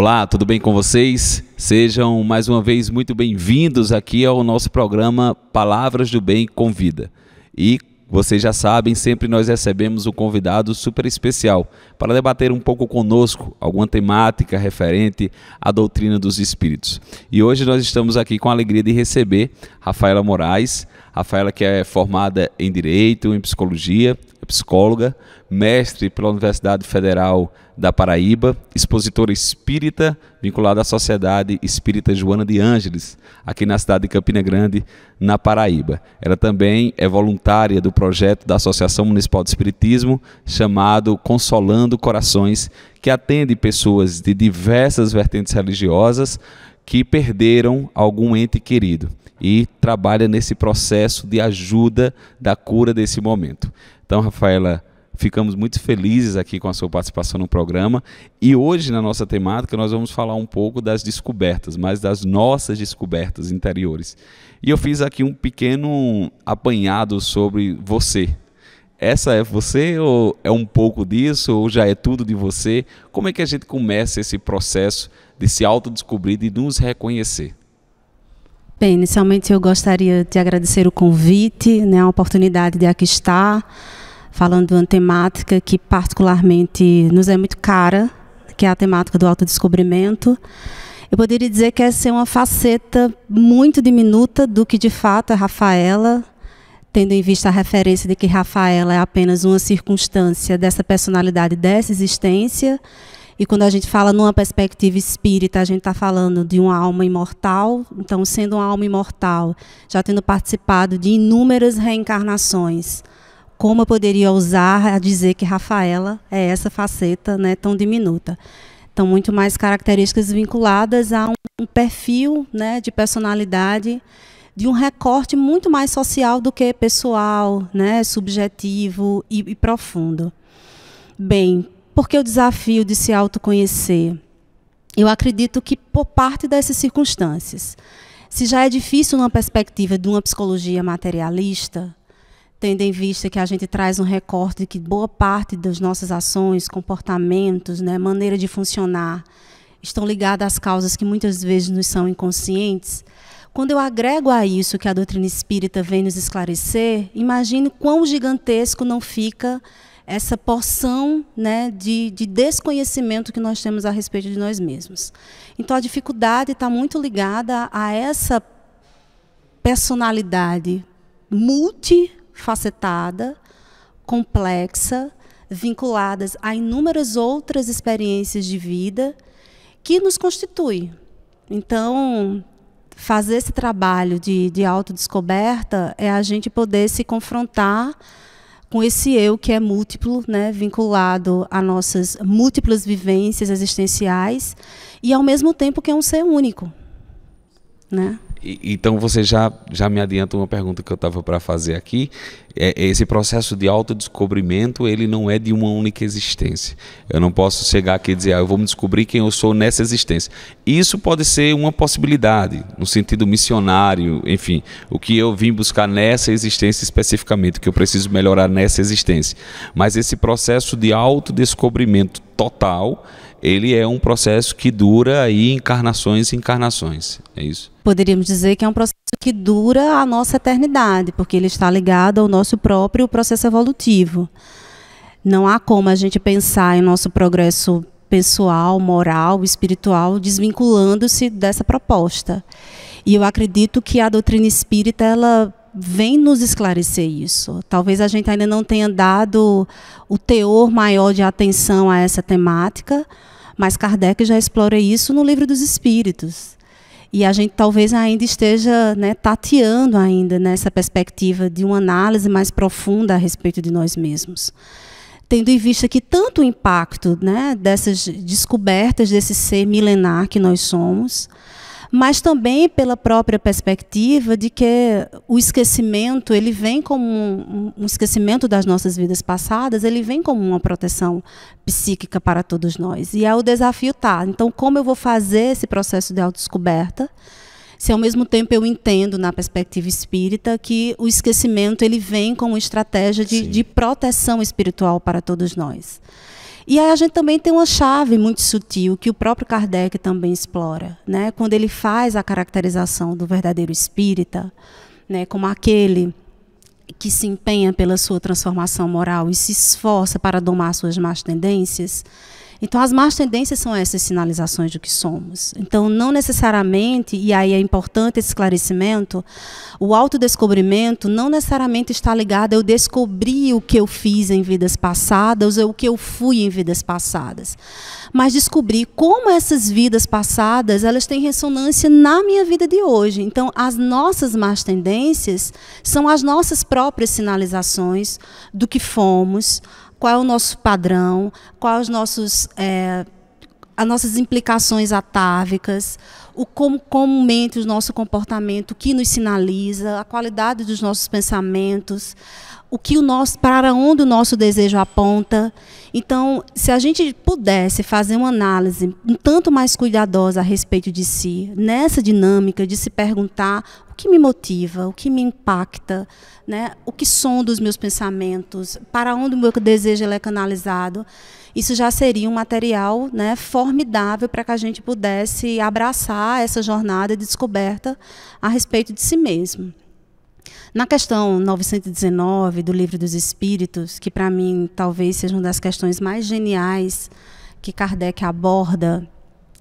Olá, tudo bem com vocês? Sejam mais uma vez muito bem-vindos aqui ao nosso programa Palavras do Bem Convida. E vocês já sabem, sempre nós recebemos um convidado super especial para debater um pouco conosco alguma temática referente à doutrina dos Espíritos. E hoje nós estamos aqui com a alegria de receber Rafaela Moraes. Rafaela, que é formada em Direito, em Psicologia, é psicóloga, mestre pela Universidade Federal da Paraíba, expositora espírita, vinculada à Sociedade Espírita Joana de Ângeles, aqui na cidade de Campina Grande, na Paraíba. Ela também é voluntária do projeto da Associação Municipal de Espiritismo, chamado Consolando Corações, que atende pessoas de diversas vertentes religiosas que perderam algum ente querido e trabalha nesse processo de ajuda da cura desse momento. Então, Rafaela, ficamos muito felizes aqui com a sua participação no programa e hoje na nossa temática nós vamos falar um pouco das descobertas, mas das nossas descobertas interiores. E eu fiz aqui um pequeno apanhado sobre você. Essa é você ou é um pouco disso ou já é tudo de você? Como é que a gente começa esse processo de se autodescobrir e de nos reconhecer? Bem, inicialmente eu gostaria de agradecer o convite, a oportunidade de aqui estar falando de uma temática que particularmente nos é muito cara, que é a temática do autodescobrimento. Eu poderia dizer que essa é uma faceta muito diminuta do que de fato é Rafaela, tendo em vista a referência de que Rafaela é apenas uma circunstância dessa personalidade, dessa existência. E quando a gente fala numa perspectiva espírita, a gente está falando de uma alma imortal. Então, sendo uma alma imortal, já tendo participado de inúmeras reencarnações, como eu poderia ousar a dizer que Rafaela é essa faceta tão diminuta? Então, muito mais características vinculadas a um perfil de personalidade, de um recorte muito mais social do que pessoal, subjetivo e profundo. Bem, por que o desafio de se autoconhecer? Eu acredito que por parte dessas circunstâncias, se já é difícil numa perspectiva de uma psicologia materialista, tendo em vista que a gente traz um recorte de que boa parte das nossas ações, comportamentos, maneira de funcionar, estão ligadas às causas que muitas vezes nos são inconscientes, quando eu agrego a isso que a doutrina espírita vem nos esclarecer, imagine quão gigantesco não fica essa porção de desconhecimento que nós temos a respeito de nós mesmos. Então, a dificuldade está muito ligada a essa personalidade multifacetada, complexa, vinculadas a inúmeras outras experiências de vida que nos constituem. Então, fazer esse trabalho de autodescoberta é a gente poder se confrontar com esse eu que é múltiplo, vinculado a nossas múltiplas vivências existenciais e, ao mesmo tempo, que é um ser único. Então você já me adianta uma pergunta que eu estava para fazer aqui. Esse processo de autodescobrimento, ele não é de uma única existência. Eu não posso chegar aqui e dizer, eu vou me descobrir quem eu sou nessa existência. Isso pode ser uma possibilidade, no sentido missionário, enfim, o que eu vim buscar nessa existência especificamente, o que eu preciso melhorar nessa existência. Mas esse processo de autodescobrimento total, ele é um processo que dura aí encarnações e encarnações, é isso? Poderíamos dizer que é um processo que dura a nossa eternidade, porque ele está ligado ao nosso próprio processo evolutivo. Não há como a gente pensar em nosso progresso pessoal, moral, espiritual, desvinculando-se dessa proposta. E eu acredito que a doutrina espírita, ela vem nos esclarecer isso. Talvez a gente ainda não tenha dado o teor maior de atenção a essa temática, mas Kardec já explora isso no Livro dos Espíritos. E a gente talvez ainda esteja tateando ainda nessa perspectiva de uma análise mais profunda a respeito de nós mesmos. Tendo em vista que tanto o impacto dessas descobertas desse ser milenar que nós somos, mas também pela própria perspectiva de que o esquecimento, ele vem como um esquecimento das nossas vidas passadas, ele vem como uma proteção psíquica para todos nós. E é o desafio Então, como eu vou fazer esse processo de autodescoberta, se ao mesmo tempo eu entendo, na perspectiva espírita, que o esquecimento ele vem como estratégia de proteção espiritual para todos nós. E aí a gente também tem uma chave muito sutil que o próprio Kardec também explora, né? Quando ele faz a caracterização do verdadeiro espírita, né, como aquele que se empenha pela sua transformação moral e se esforça para domar suas más tendências. Então, as más tendências são essas sinalizações do que somos. Então, não necessariamente, e aí é importante esse esclarecimento, o autodescobrimento não necessariamente está ligado a eu descobrir o que eu fiz em vidas passadas ou o que eu fui em vidas passadas. Mas descobrir como essas vidas passadas, elas têm ressonância na minha vida de hoje. Então, as nossas más tendências são as nossas próprias sinalizações do que fomos, qual é o nosso padrão, quais as nossas implicações atávicas, o como comumente o nosso comportamento, o que nos sinaliza, a qualidade dos nossos pensamentos, para onde o nosso desejo aponta. Então, se a gente pudesse fazer uma análise um tanto mais cuidadosa a respeito de si, nessa dinâmica de se perguntar o que me motiva, o que me impacta, né, o que sonda os meus pensamentos, para onde o meu desejo é canalizado, isso já seria um material, né, formidável para que a gente pudesse abraçar essa jornada de descoberta a respeito de si mesmo. Na questão 919 do Livro dos Espíritos, que para mim talvez seja uma das questões mais geniais que Kardec aborda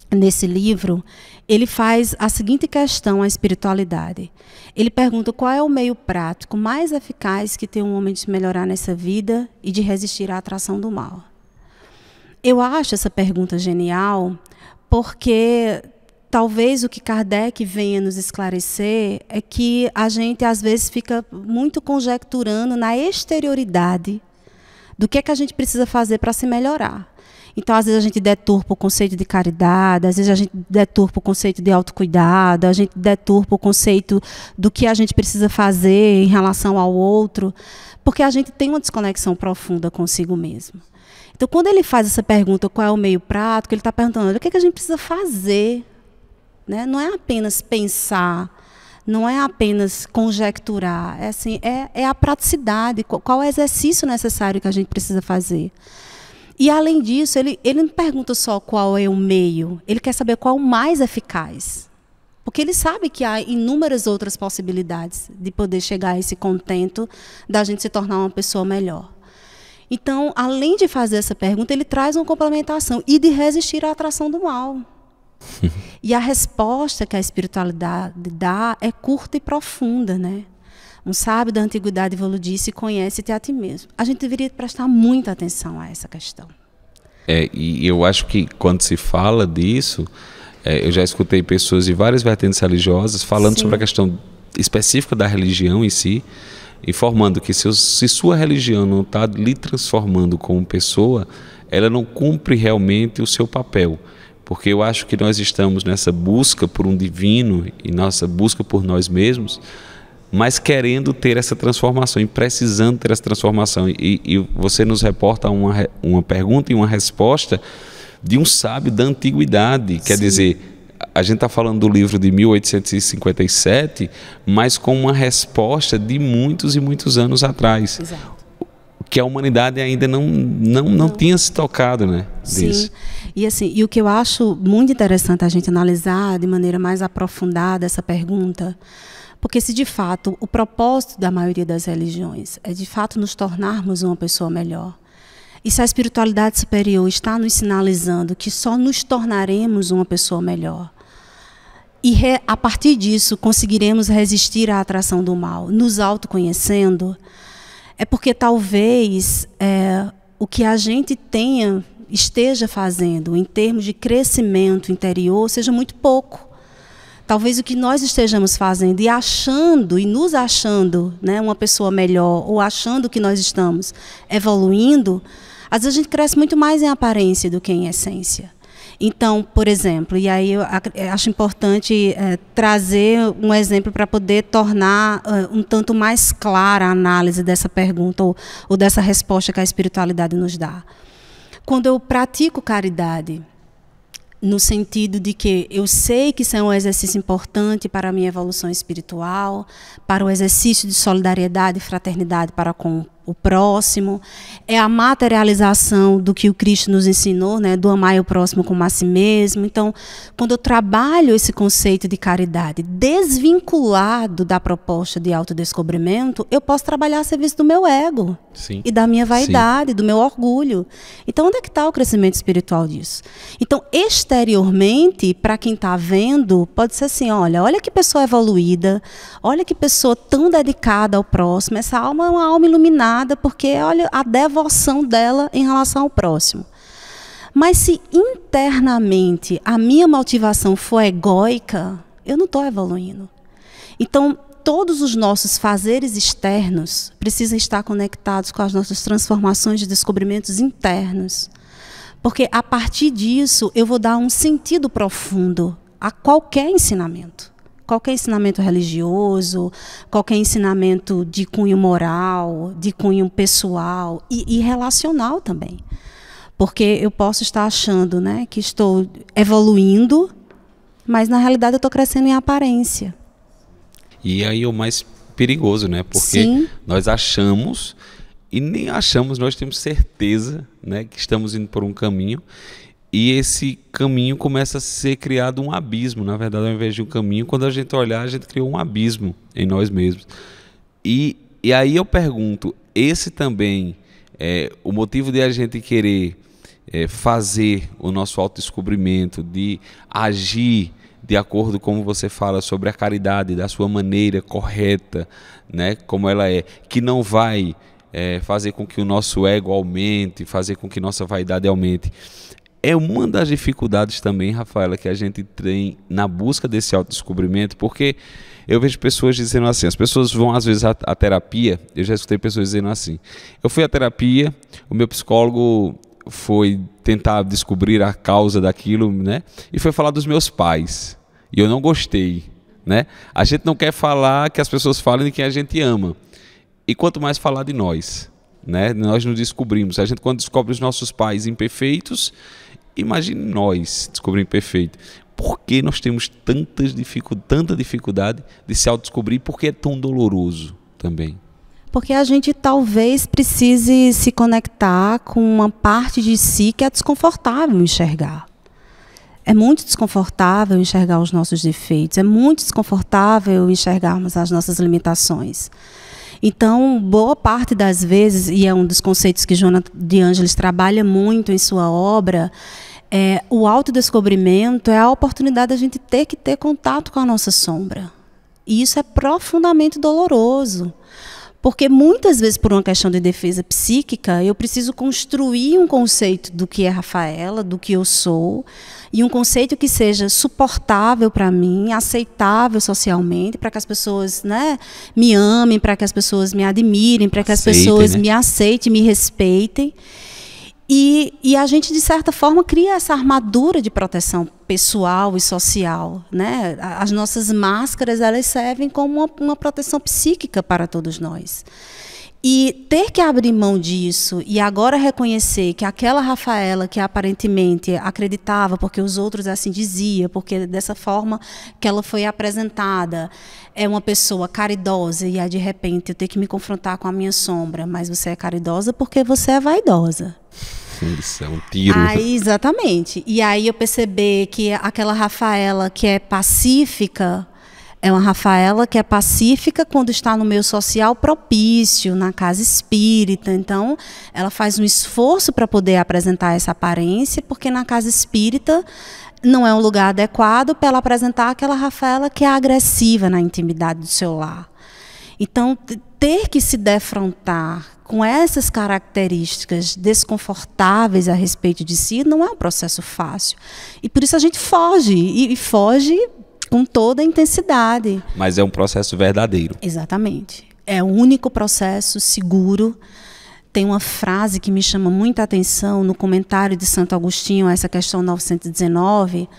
nesse livro, ele faz a seguinte questão à espiritualidade. Ele pergunta qual é o meio prático mais eficaz que tem um homem de se melhorar nessa vida e de resistir à atração do mal. Eu acho essa pergunta genial porque talvez o que Kardec venha nos esclarecer é que a gente, às vezes, fica muito conjecturando na exterioridade do que é que a gente precisa fazer para se melhorar. Então, às vezes, a gente deturpa o conceito de caridade, às vezes a gente deturpa o conceito de autocuidado, a gente deturpa o conceito do que a gente precisa fazer em relação ao outro, porque a gente tem uma desconexão profunda consigo mesmo. Então, quando ele faz essa pergunta, qual é o meio prático, ele está perguntando o que é que a gente precisa fazer. Né? Não é apenas pensar, não é apenas conjecturar, é a praticidade, qual é o exercício necessário que a gente precisa fazer. E, além disso, ele não pergunta só qual é o meio, ele quer saber qual é o mais eficaz. Porque ele sabe que há inúmeras outras possibilidades de poder chegar a esse contento da gente se tornar uma pessoa melhor. Então, além de fazer essa pergunta, ele traz uma complementação e de resistir à atração do mal. E a resposta que a espiritualidade dá é curta e profunda, né? Um sábio da antiguidade Evoluo disse: conhece-te a ti mesmo. A gente deveria prestar muita atenção a essa questão. E eu acho que quando se fala disso, eu já escutei pessoas de várias vertentes religiosas falando sobre a questão específica da religião em si, informando que se sua religião não está lhe transformando como pessoa, ela não cumpre realmente o seu papel. Porque eu acho que nós estamos nessa busca por um divino e nossa busca por nós mesmos, mas querendo ter essa transformação e precisando ter essa transformação. E você nos reporta uma pergunta e uma resposta de um sábio da antiguidade. Quer dizer, a gente está falando do livro de 1857, mas com uma resposta de muitos e muitos anos atrás. Exato. Que a humanidade ainda não tinha se tocado, né, disso. Sim, e o que eu acho muito interessante a gente analisar de maneira mais aprofundada essa pergunta, porque se de fato o propósito da maioria das religiões é de fato nos tornarmos uma pessoa melhor, e se a espiritualidade superior está nos sinalizando que só nos tornaremos uma pessoa melhor, e a partir disso conseguiremos resistir à atração do mal, nos autoconhecendo, é porque talvez o que a gente esteja fazendo em termos de crescimento interior seja muito pouco. Talvez o que nós estejamos fazendo e nos achando, né, uma pessoa melhor, ou achando que nós estamos evoluindo, às vezes a gente cresce muito mais em aparência do que em essência. Então, por exemplo, e aí eu acho importante trazer um exemplo para poder tornar um tanto mais clara a análise dessa pergunta ou dessa resposta que a espiritualidade nos dá. Quando eu pratico caridade, no sentido de que eu sei que isso é um exercício importante para a minha evolução espiritual, para o exercício de solidariedade e fraternidade para com o próximo, é a materialização do que o Cristo nos ensinou, né, do amar o próximo como a si mesmo. Então, quando eu trabalho esse conceito de caridade desvinculado da proposta de autodescobrimento, eu posso trabalhar a serviço do meu ego. Sim. E da minha vaidade, sim, do meu orgulho. Então, onde é que está o crescimento espiritual disso? Então, exteriormente, para quem está vendo, pode ser assim, olha que pessoa evoluída, olha que pessoa tão dedicada ao próximo, essa alma é uma alma iluminada, porque olha a devoção dela em relação ao próximo. Mas se internamente a minha motivação for egóica, eu não estou evoluindo. Então, todos os nossos fazeres externos precisam estar conectados com as nossas transformações de descobrimentos internos. Porque a partir disso eu vou dar um sentido profundo a qualquer ensinamento. Qualquer ensinamento religioso, qualquer ensinamento de cunho moral, de cunho pessoal e relacional também. Porque eu posso estar achando, né, que estou evoluindo, mas na realidade eu estou crescendo em aparência. E aí é o mais perigoso, né? Porque sim, nós achamos, e nem achamos, nós temos certeza, né, que estamos indo por um caminho. E esse caminho começa a ser criado um abismo. Na verdade, ao invés de um caminho, quando a gente olhar, a gente criou um abismo em nós mesmos. E aí eu pergunto, esse também é o motivo de a gente querer fazer o nosso autodescobrimento, de agir de acordo com como você fala sobre a caridade, da sua maneira correta, né, como ela é, que não vai fazer com que o nosso ego aumente, fazer com que nossa vaidade aumente. É uma das dificuldades também, Rafaela, que a gente tem na busca desse autodescobrimento, porque eu vejo pessoas dizendo assim, as pessoas vão às vezes à terapia, eu já escutei pessoas dizendo assim, eu fui à terapia, o meu psicólogo foi tentar descobrir a causa daquilo, né? E foi falar dos meus pais, e eu não gostei, né? A gente não quer falar que as pessoas falem de quem a gente ama, e quanto mais falar de nós, né? Nós nos descobrimos, a gente quando descobre os nossos pais imperfeitos, imagine nós descobrir imperfeito. Por que nós temos tanta dificuldade de se autodescobrir? Por que é tão doloroso também? Porque a gente talvez precise se conectar com uma parte de si que é desconfortável enxergar. É muito desconfortável enxergar os nossos defeitos, é muito desconfortável enxergarmos as nossas limitações. Então, boa parte das vezes, e é um dos conceitos que Joana de Ângeles trabalha muito em sua obra, o autodescobrimento é a oportunidade da gente ter que ter contato com a nossa sombra. E isso é profundamente doloroso. Porque muitas vezes, por uma questão de defesa psíquica, eu preciso construir um conceito do que é Rafaela, do que eu sou, e um conceito que seja suportável para mim, aceitável socialmente, para que as pessoas, né, me amem, para que as pessoas me admirem, para que as pessoas, né, me aceitem, me respeitem. E a gente, de certa forma, cria essa armadura de proteção pessoal e social, né? As nossas máscaras, elas servem como uma proteção psíquica para todos nós. E ter que abrir mão disso e agora reconhecer que aquela Rafaela que aparentemente acreditava, porque os outros assim diziam, porque dessa forma que ela foi apresentada, é uma pessoa caridosa, e aí de repente eu ter que me confrontar com a minha sombra, mas você é caridosa porque você é vaidosa. Isso é um tiro. Aí, exatamente. E aí eu perceber que aquela Rafaela que é pacífica, é uma Rafaela que é pacífica quando está no meio social propício, na casa espírita. Então, ela faz um esforço para poder apresentar essa aparência, porque na casa espírita não é um lugar adequado para ela apresentar aquela Rafaela que é agressiva na intimidade do seu lar. Então, ter que se defrontar com essas características desconfortáveis a respeito de si não é um processo fácil. E por isso a gente foge, e foge com toda a intensidade. Mas é um processo verdadeiro. Exatamente. É o único processo seguro. Tem uma frase que me chama muita atenção no comentário de Santo Agostinho, essa questão 919,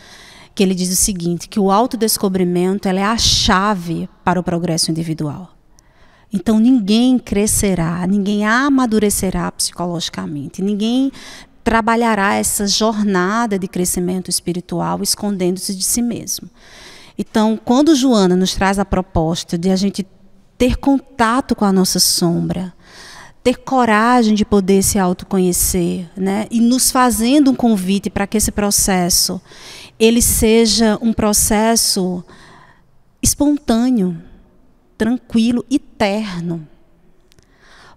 que ele diz o seguinte, que o autodescobrimento ela é a chave para o progresso individual. Então, ninguém crescerá, ninguém amadurecerá psicologicamente, ninguém trabalhará essa jornada de crescimento espiritual escondendo-se de si mesmo. Então, quando Joana nos traz a proposta de a gente ter contato com a nossa sombra, ter coragem de poder se autoconhecer, né? E nos fazendo um convite para que esse processo ele seja um processo espontâneo, tranquilo e terno.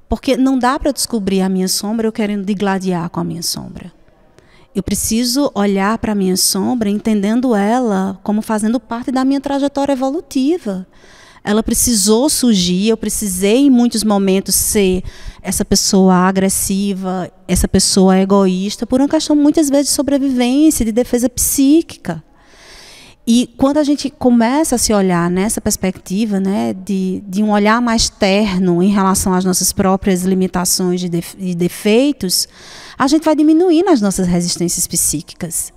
Porque não dá para descobrir a minha sombra eu querendo digladiar com a minha sombra. Eu preciso olhar para a minha sombra entendendo ela como fazendo parte da minha trajetória evolutiva. Ela precisou surgir, eu precisei em muitos momentos ser essa pessoa agressiva, essa pessoa egoísta, por uma questão muitas vezes de sobrevivência, de defesa psíquica. E quando a gente começa a se olhar nessa perspectiva, né, de um olhar mais terno em relação às nossas próprias limitações e defeitos, a gente vai diminuindo as nossas resistências psíquicas.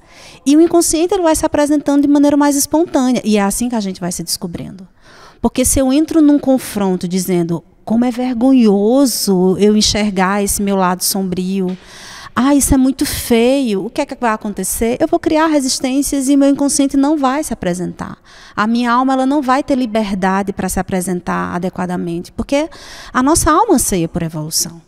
E o inconsciente ele vai se apresentando de maneira mais espontânea. E é assim que a gente vai se descobrindo. Porque se eu entro num confronto dizendo como é vergonhoso eu enxergar esse meu lado sombrio, isso é muito feio, o que é que vai acontecer? Eu vou criar resistências e meu inconsciente não vai se apresentar. A minha alma ela não vai ter liberdade para se apresentar adequadamente, porque a nossa alma anseia por evolução.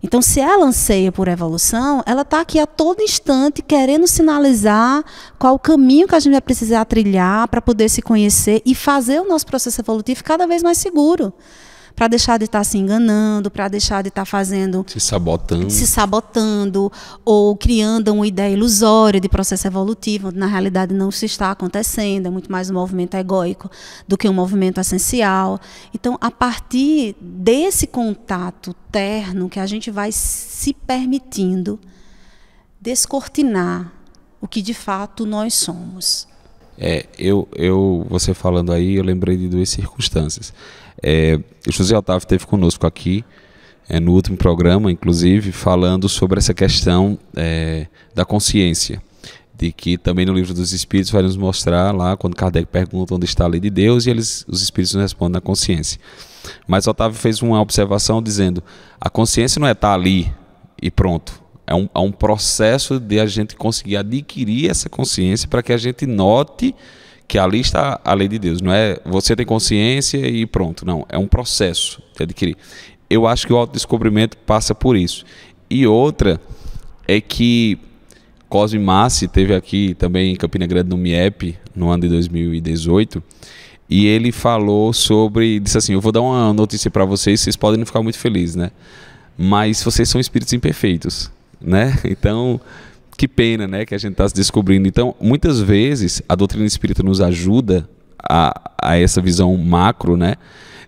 Então, se ela anseia por evolução, ela está aqui a todo instante querendo sinalizar qual o caminho que a gente vai precisar trilhar para poder se conhecer e fazer o nosso processo evolutivo cada vez mais seguro. Para deixar de estar se enganando, para deixar de estar fazendo... Se sabotando, ou criando uma ideia ilusória de processo evolutivo, onde na realidade não se está acontecendo, é muito mais um movimento egóico do que um movimento essencial. Então, a partir desse contato terno que a gente vai se permitindo descortinar o que de fato nós somos. Você falando aí, eu lembrei de duas circunstâncias. O José Otávio esteve conosco aqui no último programa, inclusive, falando sobre essa questão da consciência, de que também no Livro dos Espíritos vai nos mostrar lá, quando Kardec pergunta onde está a lei de Deus, e os Espíritos nos respondem na consciência. Mas Otávio fez uma observação dizendo, a consciência não é estar ali e pronto. É um processo de a gente conseguir adquirir essa consciência para que a gente note que ali está a lei de Deus. Não é você tem consciência e pronto. Não, é um processo de adquirir. Eu acho que o autodescobrimento passa por isso. E outra é que Cosme Massi esteve aqui também em Campina Grande, no MIEP, no ano de 2018, e ele falou disse assim, eu vou dar uma notícia para vocês podem não ficar muito felizes, né? Mas vocês são espíritos imperfeitos, né? Então, que pena, né, que a gente está se descobrindo. Então, muitas vezes, a doutrina espírita nos ajuda a essa visão macro, né,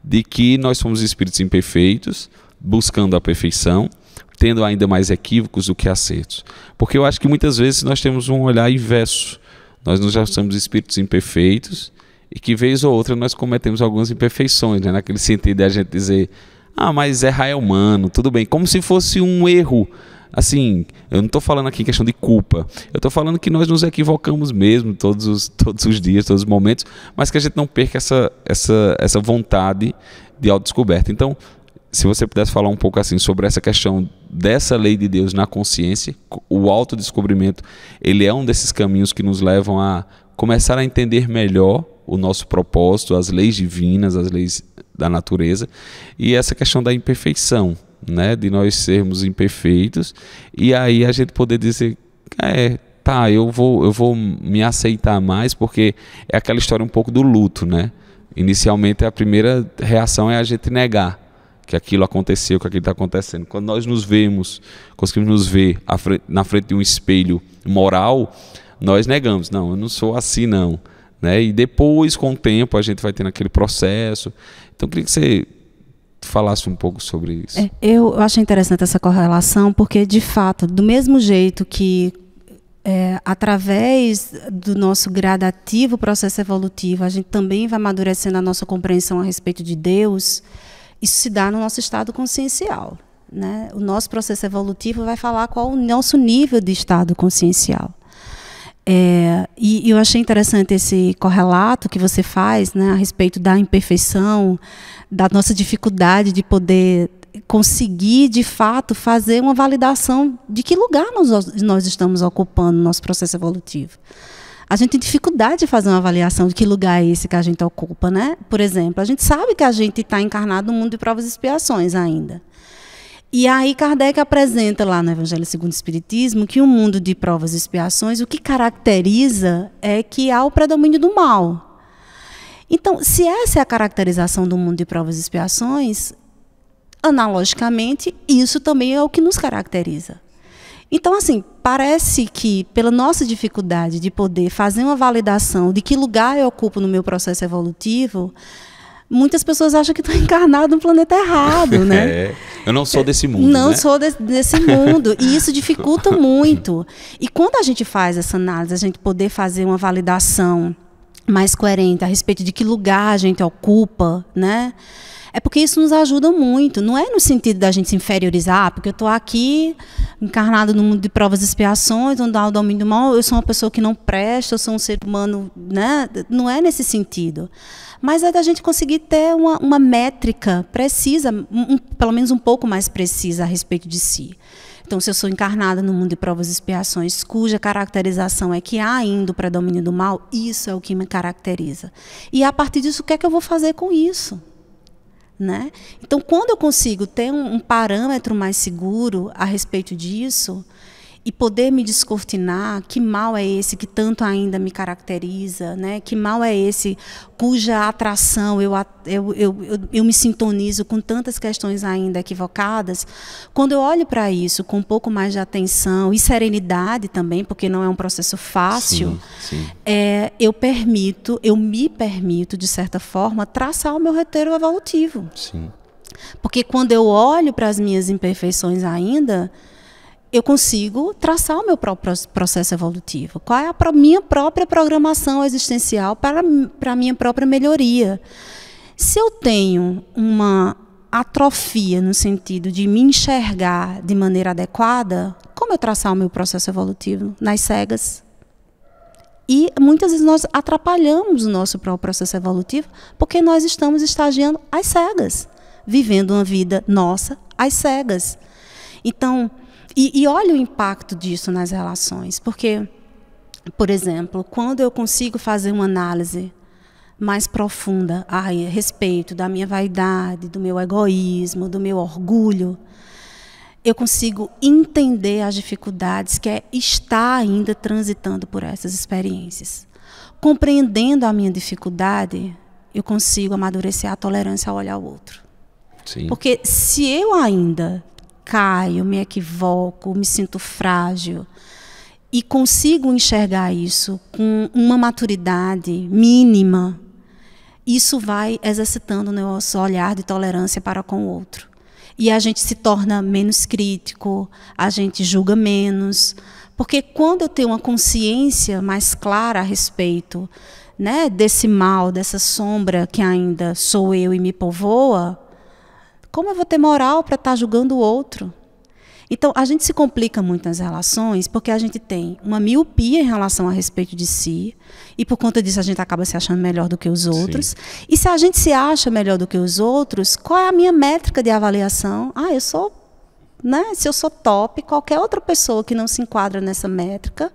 de que nós somos espíritos imperfeitos, buscando a perfeição, tendo ainda mais equívocos do que acertos. Porque eu acho que muitas vezes nós temos um olhar inverso. Nós já somos espíritos imperfeitos e que, vez ou outra, nós cometemos algumas imperfeições, né, naquele sentido de a gente dizer, mas errar é humano, tudo bem, como se fosse um erro. Assim, eu não estou falando aqui em questão de culpa, eu estou falando que nós nos equivocamos mesmo todos os dias, todos os momentos, mas que a gente não perca essa vontade de autodescoberta. Então, se você pudesse falar um pouco assim sobre essa questão dessa lei de Deus na consciência, o autodescobrimento, ele é um desses caminhos que nos levam a começar a entender melhor o nosso propósito, as leis divinas, as leis da natureza, e essa questão da imperfeição, né, de nós sermos imperfeitos, e aí a gente poder dizer, eu vou me aceitar mais, porque é aquela história um pouco do luto, né? Inicialmente a primeira reação é a gente negar que aquilo aconteceu, que aquilo está acontecendo. Quando nós conseguimos nos ver na frente de um espelho moral, nós negamos, não, eu não sou assim não, né? E depois, com o tempo, a gente vai tendo aquele processo. Então eu queria que você falasse um pouco sobre isso. Eu acho interessante essa correlação, porque, de fato, do mesmo jeito que, através do nosso gradativo processo evolutivo, a gente também vai amadurecendo a nossa compreensão a respeito de Deus, isso se dá no nosso estado consciencial, né? O nosso processo evolutivo vai falar qual o nosso nível de estado consciencial. E eu achei interessante esse correlato que você faz, né, a respeito da imperfeição, da nossa dificuldade de poder conseguir, de fato, fazer uma validação de que lugar nós estamos ocupando no nosso processo evolutivo. A gente tem dificuldade de fazer uma avaliação de que lugar é esse que a gente ocupa, né? Por exemplo, a gente sabe que a gente está encarnado no mundo de provas e expiações ainda. E aí Kardec apresenta lá no Evangelho segundo o Espiritismo que o mundo de provas e expiações, o que caracteriza é que há o predomínio do mal. Então, se essa é a caracterização do mundo de provas e expiações, analogicamente, isso também é o que nos caracteriza. Então, assim, parece que, pela nossa dificuldade de poder fazer uma validação de que lugar eu ocupo no meu processo evolutivo, muitas pessoas acham que estão encarnadas no planeta errado, né? Eu não sou desse mundo, Não né? sou desse mundo. E isso dificulta muito. E quando a gente faz essa análise, a gente poder fazer uma validação mais coerente a respeito de que lugar a gente ocupa, né? É porque isso nos ajuda muito. Não é no sentido da gente se inferiorizar, porque eu estou aqui encarnado no mundo de provas e expiações, onde há o domínio do mal, eu sou uma pessoa que não presta, eu sou um ser humano, né? Não é nesse sentido. Mas é da gente conseguir ter uma métrica precisa, pelo menos um pouco mais precisa a respeito de si. Então, se eu sou encarnada no mundo de provas e expiações, cuja caracterização é que há ainda o predomínio do mal, isso é o que me caracteriza. E a partir disso, o que é que eu vou fazer com isso? Né? Então, quando eu consigo ter um parâmetro mais seguro a respeito disso e poder me descortinar, que mal é esse que tanto ainda me caracteriza, né? Que mal é esse cuja atração eu me sintonizo com tantas questões ainda equivocadas, quando eu olho para isso com um pouco mais de atenção e serenidade também, porque não é um processo fácil, sim. Eu me permito, de certa forma, traçar o meu roteiro evolutivo. Sim. Porque quando eu olho para as minhas imperfeições ainda, eu consigo traçar o meu próprio processo evolutivo. Qual é a minha própria programação existencial para a minha própria melhoria? Se eu tenho uma atrofia no sentido de me enxergar de maneira adequada, como eu traçar o meu processo evolutivo? Nas cegas. E muitas vezes nós atrapalhamos o nosso próprio processo evolutivo porque nós estamos estagiando às cegas, vivendo uma vida nossa às cegas. Então, e olha o impacto disso nas relações, porque, por exemplo, quando eu consigo fazer uma análise mais profunda a respeito da minha vaidade, do meu egoísmo, do meu orgulho, eu consigo entender as dificuldades que é estar ainda transitando por essas experiências. Compreendendo a minha dificuldade, eu consigo amadurecer a tolerância ao olhar ao outro. Sim. Porque se eu ainda caio, me equivoco, me sinto frágil e consigo enxergar isso com uma maturidade mínima, isso vai exercitando o nosso olhar de tolerância para com o outro. E a gente se torna menos crítico, a gente julga menos, porque quando eu tenho uma consciência mais clara a respeito, né, desse mal, dessa sombra que ainda sou eu e me povoa, como eu vou ter moral para estar julgando o outro? Então, a gente se complica muito nas relações porque a gente tem uma miopia em relação a respeito de si e, por conta disso, a gente acaba se achando melhor do que os outros. Sim. E se a gente se acha melhor do que os outros, qual é a minha métrica de avaliação? Eu sou, né? Se eu sou top, qualquer outra pessoa que não se enquadra nessa métrica,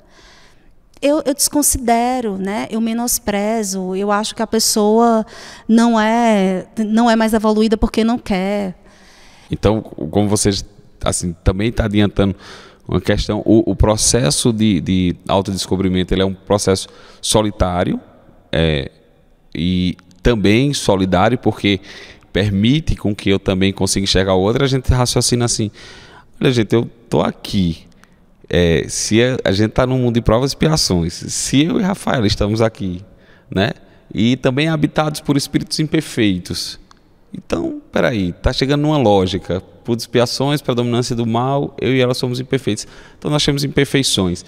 eu desconsidero, né? Eu menosprezo, eu acho que a pessoa não é mais evoluída porque não quer. Então, como você assim, também está adiantando uma questão, o processo de autodescobrimento ele é um processo solitário e também solidário, porque permite com que eu também consiga enxergar o outro. A gente raciocina assim, olha gente, eu estou aqui, se a gente está num mundo de provas e expiações, se eu e Rafael estamos aqui, né, e também habitados por espíritos imperfeitos, então, peraí, está chegando numa lógica, por expiações, predominância do mal, eu e ela somos imperfeitos, então nós temos imperfeições,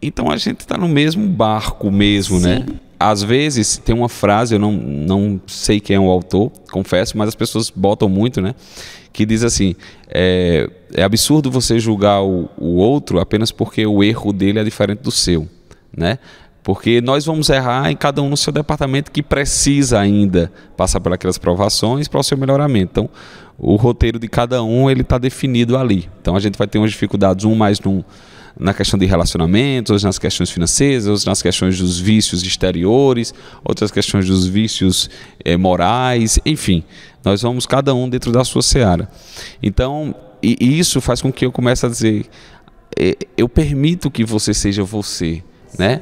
então a gente está no mesmo barco mesmo, sim, né? Às vezes tem uma frase, eu não sei quem é o autor, confesso, mas as pessoas botam muito, né? Que diz assim, é absurdo você julgar o outro apenas porque o erro dele é diferente do seu, né? Porque nós vamos errar em cada um no seu departamento que precisa ainda passar por aquelas provações para o seu melhoramento. Então, o roteiro de cada um ele está definido ali. Então, a gente vai ter umas dificuldades, mais na questão de relacionamentos, outras nas questões financeiras, outras nas questões dos vícios exteriores, outras questões dos vícios morais, enfim. Nós vamos cada um dentro da sua seara. Então, e isso faz com que eu comece a dizer, eu permito que você seja você, né?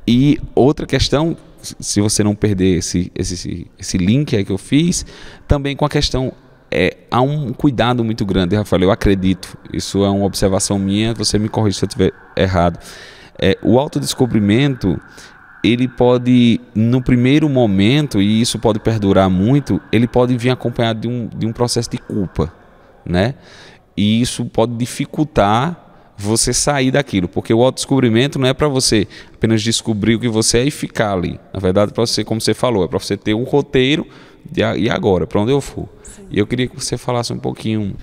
E outra questão, se você não perder esse link aí que eu fiz, também com a questão, há um cuidado muito grande, Rafael, eu acredito, isso é uma observação minha, você me corrige se eu estiver errado. O autodescobrimento, ele pode, no primeiro momento, e isso pode perdurar muito, ele pode vir acompanhado de um processo de culpa, né? E isso pode dificultar você sair daquilo, porque o autodescobrimento não é para você apenas descobrir o que você é e ficar ali. Na verdade, para você, como você falou, é para você ter um roteiro e agora, para onde eu for. Sim. E eu queria que você falasse um pouquinho.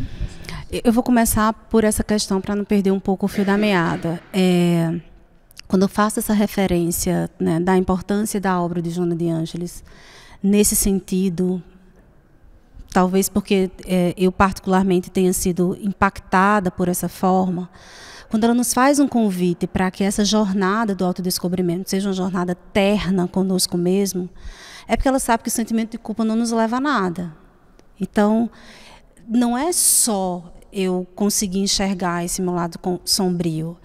Eu vou começar por essa questão para não perder um pouco o fio da meada. Quando eu faço essa referência, né, da importância da obra de Joana de Ângeles, nesse sentido, talvez porque eu particularmente tenha sido impactada por essa forma, quando ela nos faz um convite para que essa jornada do autodescobrimento seja uma jornada terna conosco mesmo, é porque ela sabe que o sentimento de culpa não nos leva a nada. Então, não é só eu conseguir enxergar esse meu lado sombrio,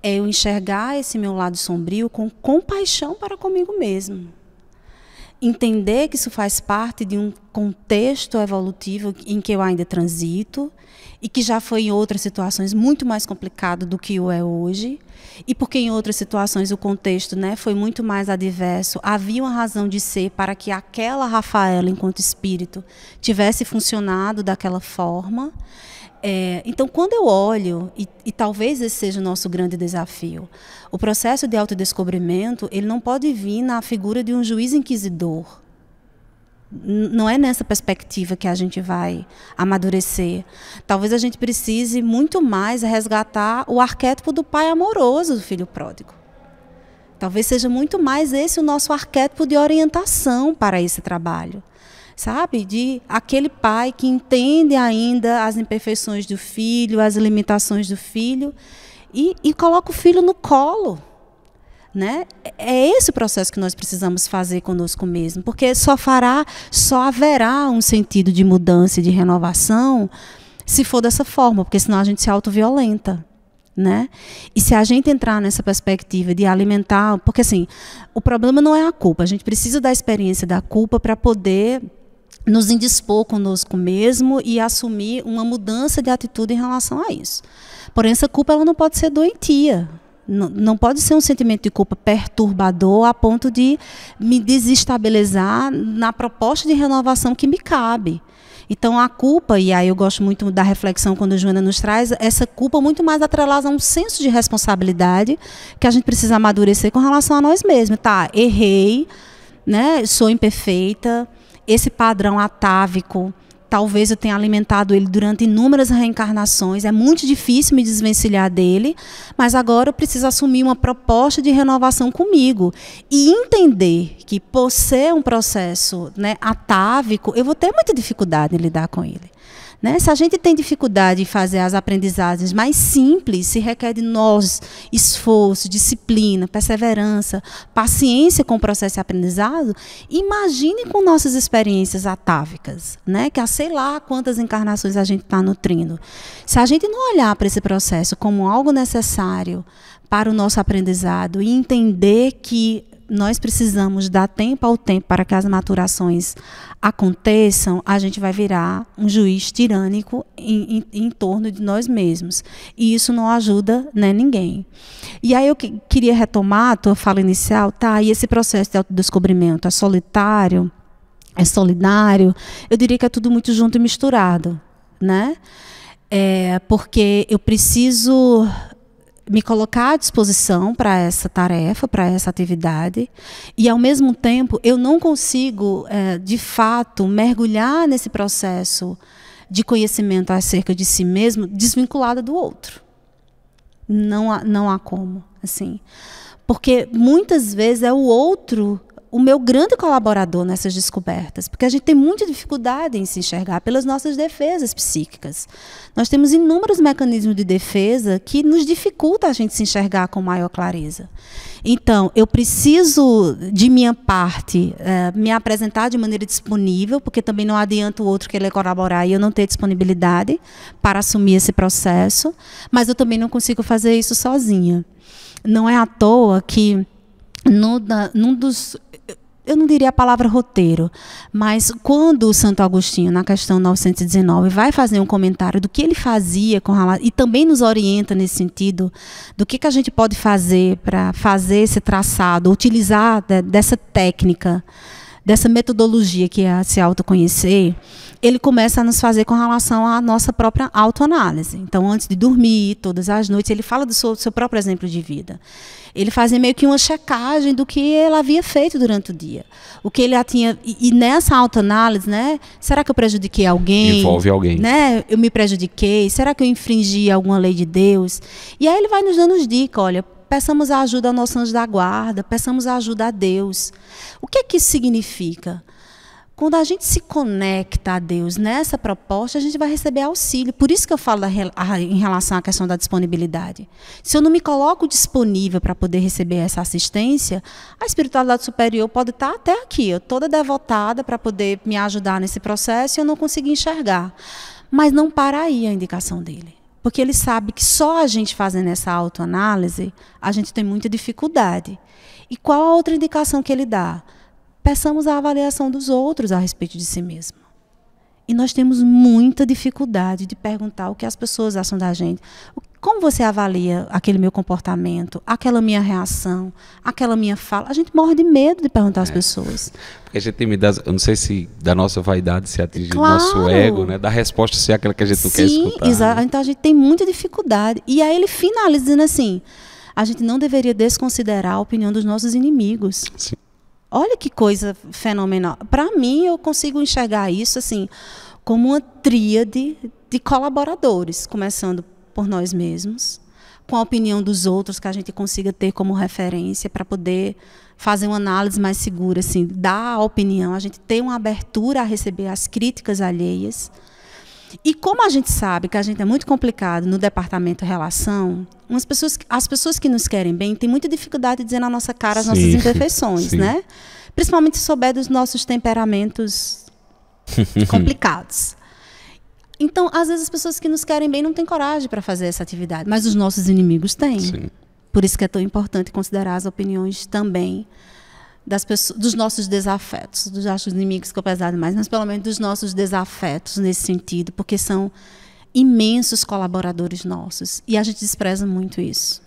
é eu enxergar esse meu lado sombrio com compaixão para comigo mesmo. Entender que isso faz parte de um contexto evolutivo em que eu ainda transito e que já foi em outras situações muito mais complicado do que o é hoje, e porque em outras situações o contexto, né, foi muito mais adverso, havia uma razão de ser para que aquela Rafaela, enquanto espírito, tivesse funcionado daquela forma. Então, quando eu olho, e talvez esse seja o nosso grande desafio, o processo de autodescobrimento, ele não pode vir na figura de um juiz inquisidor. Não é nessa perspectiva que a gente vai amadurecer. Talvez a gente precise muito mais resgatar o arquétipo do pai amoroso do filho pródigo. Talvez seja muito mais esse o nosso arquétipo de orientação para esse trabalho. Sabe, de aquele pai que entende ainda as imperfeições do filho, as limitações do filho, e coloca o filho no colo. Né? É esse o processo que nós precisamos fazer conosco mesmo, porque só haverá um sentido de mudança e de renovação se for dessa forma, porque senão a gente se autoviolenta. Né? E se a gente entrar nessa perspectiva de alimentar, porque assim, o problema não é a culpa, a gente precisa da experiência da culpa para poder nos indispor conosco mesmo e assumir uma mudança de atitude em relação a isso. Porém, essa culpa ela não pode ser doentia. Não pode ser um sentimento de culpa perturbador a ponto de me desestabilizar na proposta de renovação que me cabe. Então, a culpa, e aí eu gosto muito da reflexão quando a Joana nos traz, essa culpa muito mais atrelada a um senso de responsabilidade que a gente precisa amadurecer com relação a nós mesmos. Tá, errei, né, sou imperfeita, esse padrão atávico, talvez eu tenha alimentado ele durante inúmeras reencarnações, é muito difícil me desvencilhar dele, mas agora eu preciso assumir uma proposta de renovação comigo e entender que, por ser um processo, né, atávico, eu vou ter muita dificuldade em lidar com ele. Né? Se a gente tem dificuldade em fazer as aprendizagens mais simples, se requer de nós esforço, disciplina, perseverança, paciência com o processo de aprendizado, imagine com nossas experiências atávicas, né? Que há sei lá quantas encarnações a gente está nutrindo. Se a gente não olhar para esse processo como algo necessário para o nosso aprendizado e entender que nós precisamos dar tempo ao tempo para que as maturações aconteçam, a gente vai virar um juiz tirânico em torno de nós mesmos. E isso não ajuda, né, ninguém. E aí eu queria retomar a tua fala inicial, tá? E esse processo de autodescobrimento é solitário, é solidário? Eu diria que é tudo muito junto e misturado, né? Porque eu preciso me colocar à disposição para essa tarefa, para essa atividade, e, ao mesmo tempo, eu não consigo, de fato, mergulhar nesse processo de conhecimento acerca de si mesmo desvinculada do outro. Não há como, assim. Porque, muitas vezes, é o outro o meu grande colaborador nessas descobertas, porque a gente tem muita dificuldade em se enxergar pelas nossas defesas psíquicas. Nós temos inúmeros mecanismos de defesa que nos dificultam a gente se enxergar com maior clareza. Então, eu preciso, de minha parte, me apresentar de maneira disponível, porque também não adianta o outro querer colaborar e eu não ter disponibilidade para assumir esse processo, mas eu também não consigo fazer isso sozinha. Não é à toa que num dos, eu não diria a palavra roteiro, mas quando o Santo Agostinho, na questão 919, vai fazer um comentário do que ele fazia e também nos orienta nesse sentido, do que a gente pode fazer para fazer esse traçado, utilizar dessa técnica, dessa metodologia que é se autoconhecer, ele começa a nos fazer com relação à nossa própria autoanálise. Então, antes de dormir, todas as noites, ele fala do seu próprio exemplo de vida. Ele fazia meio que uma checagem do que ele havia feito durante o dia. O que ele já tinha. E nessa autoanálise, né? Será que eu prejudiquei alguém? Envolve alguém. Né? Eu me prejudiquei? Será que eu infringi alguma lei de Deus? E aí ele vai nos dando as dicas, olha. Peçamos a ajuda ao nosso anjo da guarda, peçamos a ajuda a Deus. O que é que isso significa? Quando a gente se conecta a Deus nessa proposta, a gente vai receber auxílio. Por isso que eu falo em relação à questão da disponibilidade. Se eu não me coloco disponível para poder receber essa assistência, a espiritualidade superior pode estar até aqui, eu toda devotada para poder me ajudar nesse processo e eu não conseguir enxergar. Mas não para aí a indicação dele. Porque ele sabe que só a gente fazendo essa autoanálise, a gente tem muita dificuldade. E qual a outra indicação que ele dá? Peçamos a avaliação dos outros a respeito de si mesmo. E nós temos muita dificuldade de perguntar o que as pessoas acham da gente. Como você avalia aquele meu comportamento, aquela minha reação, aquela minha fala? A gente morre de medo de perguntar às pessoas. Porque a gente tem medo, eu não sei se da nossa vaidade se atingir o Claro. nosso ego, né? Da resposta ser aquela que a gente não quer escutar. Sim, exato. Então a gente tem muita dificuldade. E aí ele finaliza dizendo assim, a gente não deveria desconsiderar a opinião dos nossos inimigos. Sim. Olha que coisa fenomenal. Para mim, eu consigo enxergar isso assim, como uma tríade de colaboradores, começando por nós mesmos, com a opinião dos outros que a gente consiga ter como referência para poder fazer uma análise mais segura, assim, dar a opinião, a gente ter uma abertura a receber as críticas alheias. E como a gente sabe que a gente é muito complicado no departamento relação, as pessoas que nos querem bem têm muita dificuldade de dizer na nossa cara as nossas imperfeições, né? Principalmente se souber dos nossos temperamentos complicados. Então, às vezes, as pessoas que nos querem bem não têm coragem para fazer essa atividade, mas os nossos inimigos têm. Sim. Por isso que é tão importante considerar as opiniões também das pessoas, dos nossos desafetos, dos nossos inimigos que eu pesado demais, mas pelo menos dos nossos desafetos nesse sentido, porque são imensos colaboradores nossos e a gente despreza muito isso.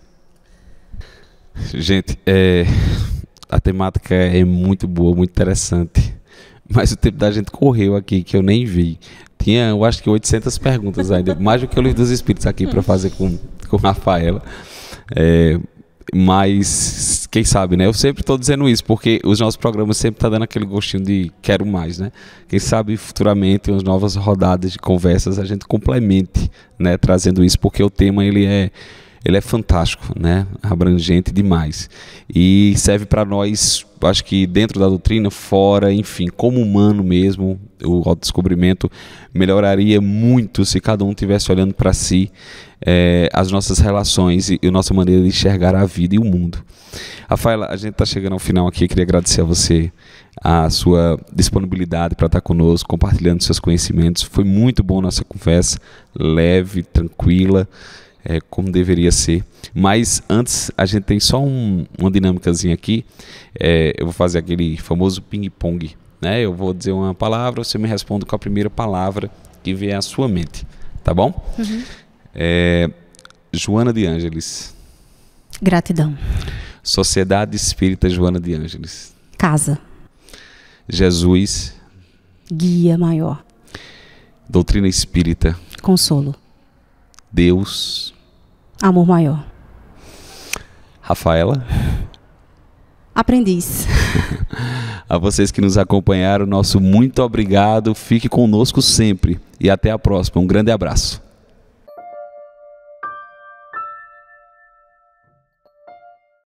Gente, a temática é muito boa, muito interessante, mas o tempo da gente correu aqui que eu nem vi. Tinha, eu acho que 800 perguntas ainda, mais do que o Livro dos Espíritos aqui para fazer com Rafaela. Mas, quem sabe, né? Eu sempre estou dizendo isso, porque os nossos programas sempre estão dando aquele gostinho de quero mais, né? Quem sabe, futuramente, umas novas rodadas de conversas, a gente complemente, né? Trazendo isso, porque o tema, ele é fantástico, né? Abrangente demais. E serve para nós, acho que dentro da doutrina, fora, enfim, como humano mesmo, o autodescobrimento melhoraria muito se cada um estivesse olhando para si, as nossas relações e a nossa maneira de enxergar a vida e o mundo. Rafaela, a gente está chegando ao final aqui, queria agradecer a você a sua disponibilidade para estar conosco, compartilhando seus conhecimentos. Foi muito bom nossa conversa, leve, tranquila, como deveria ser. Mas antes, a gente tem só uma dinâmicazinha aqui. Eu vou fazer aquele famoso ping-pong, né? Eu vou dizer uma palavra, você me responde com a primeira palavra que vier à sua mente, tá bom? Uhum. Joana de Ângeles. Gratidão. Sociedade Espírita Joana de Ângeles. Casa. Jesus. Guia maior. Doutrina Espírita. Consolo. Deus. Amor maior. Rafaela. Aprendiz. A vocês que nos acompanharam, nosso muito obrigado. Fique conosco sempre e até a próxima. Um grande abraço.